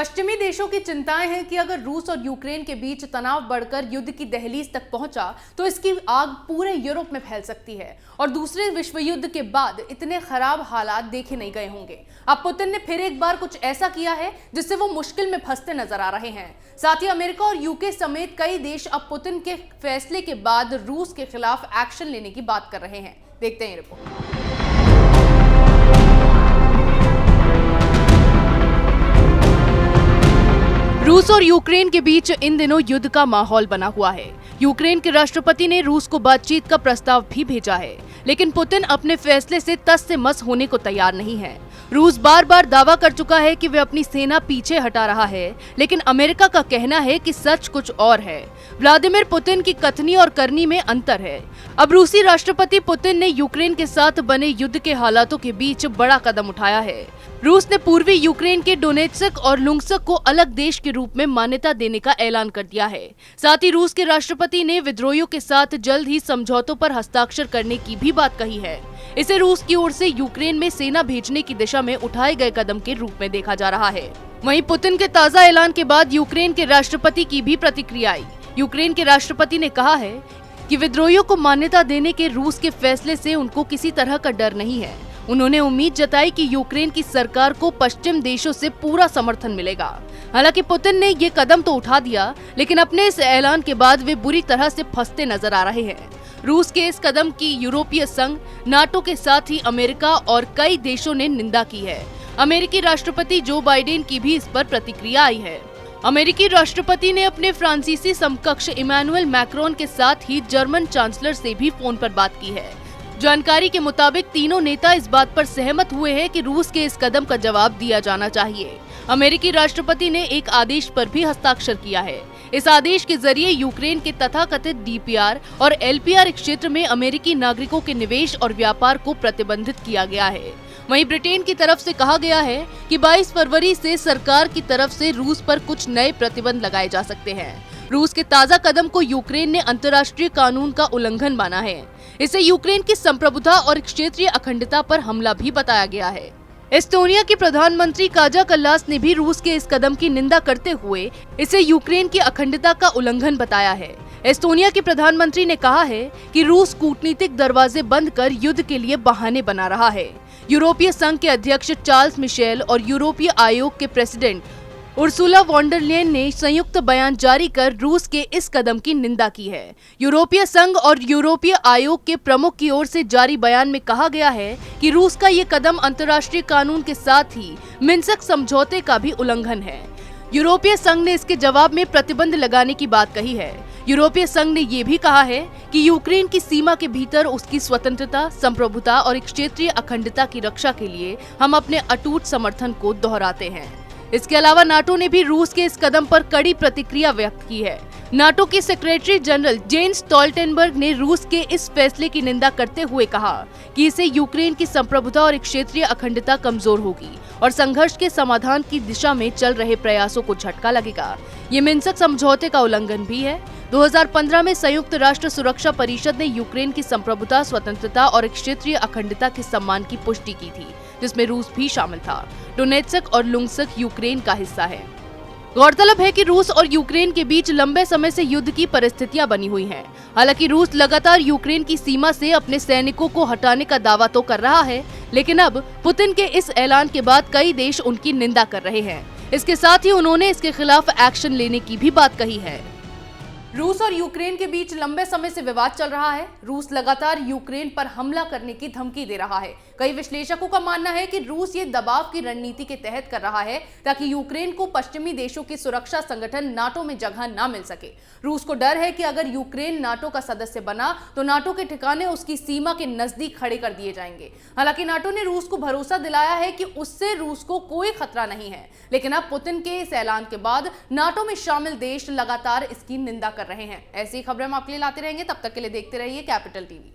पश्चिमी देशों की चिंताएं हैं कि अगर रूस और यूक्रेन के बीच तनाव बढ़कर युद्ध की दहलीज तक पहुंचा तो इसकी आग पूरे यूरोप में फैल सकती है और दूसरे विश्व युद्ध के बाद इतने खराब हालात देखे नहीं गए होंगे। अब पुतिन ने फिर एक बार कुछ ऐसा किया है जिससे वो मुश्किल में फंसते नजर आ रहे हैं। साथ ही अमेरिका और यूके समेत कई देश अब पुतिन के फैसले के बाद रूस के खिलाफ एक्शन लेने की बात कर रहे हैं। देखते हैं रिपोर्ट। रूस और यूक्रेन के बीच इन दिनों युद्ध का माहौल बना हुआ है। यूक्रेन के राष्ट्रपति ने रूस को बातचीत का प्रस्ताव भी भेजा है, लेकिन पुतिन अपने फैसले से तस से मस होने को तैयार नहीं है। रूस बार बार दावा कर चुका है कि वे अपनी सेना पीछे हटा रहा है, लेकिन अमेरिका का कहना है कि सच कुछ और है। व्लादिमीर पुतिन की कथनी और करनी में अंतर है। अब रूसी राष्ट्रपति पुतिन ने यूक्रेन के साथ बने युद्ध के हालातों के बीच बड़ा कदम उठाया है। रूस ने पूर्वी यूक्रेन के डोनेत्स्क और लुंग्स्क को अलग देश के रूप में मान्यता देने का ऐलान कर दिया है। साथ ही रूस के राष्ट्रपति ने विद्रोहियों के साथ जल्द ही समझौतों पर हस्ताक्षर करने की भी बात कही है। इसे रूस की ओर से यूक्रेन में सेना भेजने की दिशा में उठाए गए कदम के रूप में देखा जा रहा है। वहीं पुतिन के ताजा ऐलान के बाद यूक्रेन के राष्ट्रपति की भी प्रतिक्रिया आई। यूक्रेन के राष्ट्रपति ने कहा है कि विद्रोहियों को मान्यता देने के रूस के फैसले से उनको किसी तरह का डर नहीं है। उन्होंने उम्मीद जताई कि यूक्रेन की सरकार को पश्चिम देशों से पूरा समर्थन मिलेगा। हालांकि पुतिन ने ये कदम तो उठा दिया, लेकिन अपने इस ऐलान के बाद वे बुरी तरह से फंसते नजर आ रहे हैं। रूस के इस कदम की यूरोपीय संघ, नाटो के साथ ही अमेरिका और कई देशों ने निंदा की है। अमेरिकी राष्ट्रपति जो बाइडेन की भी इस पर प्रतिक्रिया आई है। अमेरिकी राष्ट्रपति ने अपने फ्रांसीसी समकक्ष इमैनुअल मैक्रोन के साथ ही जर्मन चांसलर से भी फोन पर बात की है। जानकारी के मुताबिक तीनों नेता इस बात पर सहमत हुए हैं कि रूस के इस कदम का जवाब दिया जाना चाहिए। अमेरिकी राष्ट्रपति ने एक आदेश पर भी हस्ताक्षर किया है। इस आदेश के जरिए यूक्रेन के तथाकथित डीपीआर और एलपीआर क्षेत्र में अमेरिकी नागरिकों के निवेश और व्यापार को प्रतिबंधित किया गया है। वहीं ब्रिटेन की तरफ से कहा गया है कि 22 फरवरी से सरकार की तरफ से रूस पर कुछ नए प्रतिबंध लगाए जा सकते हैं। रूस के ताजा कदम को यूक्रेन ने अंतर्राष्ट्रीय कानून का उल्लंघन माना है। इसे यूक्रेन की संप्रभुता और क्षेत्रीय अखंडता पर हमला भी बताया गया है। एस्टोनिया के प्रधानमंत्री काजा कल्लास ने भी रूस के इस कदम की निंदा करते हुए इसे यूक्रेन की अखंडता का उल्लंघन बताया है। एस्टोनिया के प्रधानमंत्री ने कहा है कि रूस कूटनीतिक दरवाजे बंद कर युद्ध के लिए बहाने बना रहा है। यूरोपीय संघ के अध्यक्ष चार्ल्स मिशेल और यूरोपीय आयोग के president Ursula von der Leyen ने संयुक्त बयान जारी कर रूस के इस कदम की निंदा की है। यूरोपीय संघ और यूरोपीय आयोग के प्रमुख की ओर से जारी बयान में कहा गया है कि रूस का ये कदम अंतर्राष्ट्रीय कानून के साथ ही मिन्स्क समझौते का भी उल्लंघन है। यूरोपीय संघ ने इसके जवाब में प्रतिबंध लगाने की बात कही है। यूरोपीय संघ ने ये भी कहा है कि यूक्रेन की सीमा के भीतर उसकी स्वतंत्रता, संप्रभुता और क्षेत्रीय अखंडता की रक्षा के लिए हम अपने अटूट समर्थन को दोहराते हैं। इसके अलावा नाटो ने भी रूस के इस कदम पर कड़ी प्रतिक्रिया व्यक्त की है। नाटो के सेक्रेटरी जनरल जेन्स स्टोल्टेनबर्ग ने रूस के इस फैसले की निंदा करते हुए कहा कि इससे यूक्रेन की संप्रभुता और क्षेत्रीय अखंडता कमजोर होगी और संघर्ष के समाधान की दिशा में चल रहे प्रयासों को झटका लगेगा। ये मिन्स्क समझौते का उल्लंघन भी है। 2015 में संयुक्त राष्ट्र सुरक्षा परिषद ने यूक्रेन की संप्रभुता, स्वतंत्रता और क्षेत्रीय अखंडता के सम्मान की पुष्टि की थी, जिसमें रूस भी शामिल था। डोनेत्स्क और लुंग्स्क यूक्रेन का हिस्सा है। गौरतलब है कि रूस और यूक्रेन के बीच लंबे समय से युद्ध की परिस्थितियां बनी हुई हैं। हालांकि रूस लगातार यूक्रेन की सीमा से अपने सैनिकों को हटाने का दावा तो कर रहा है, लेकिन अब पुतिन के इस ऐलान के बाद कई देश उनकी निंदा कर रहे हैं। इसके साथ ही उन्होंने इसके खिलाफ एक्शन लेने की भी बात कही है। रूस और यूक्रेन के बीच लंबे समय से विवाद चल रहा है। रूस लगातार यूक्रेन पर हमला करने की धमकी दे रहा है। कई विश्लेषकों का मानना है कि रूस ये दबाव की रणनीति के तहत कर रहा है ताकि यूक्रेन को पश्चिमी देशों की सुरक्षा संगठन नाटो में जगह ना मिल सके। रूस को डर है कि अगर यूक्रेन नाटो का सदस्य बना तो नाटो के ठिकाने उसकी सीमा के नजदीक खड़े कर दिए जाएंगे। हालांकि नाटो ने रूस को भरोसा दिलाया है कि उससे रूस को कोई खतरा नहीं है, लेकिन अब पुतिन के इस ऐलान के बाद नाटो में शामिल देश लगातार इसकी निंदा कर रहे हैं। ऐसी खबरें हम आपके लिए लाते रहेंगे। तब तक के लिए देखते रहिए कैपिटल टीवी।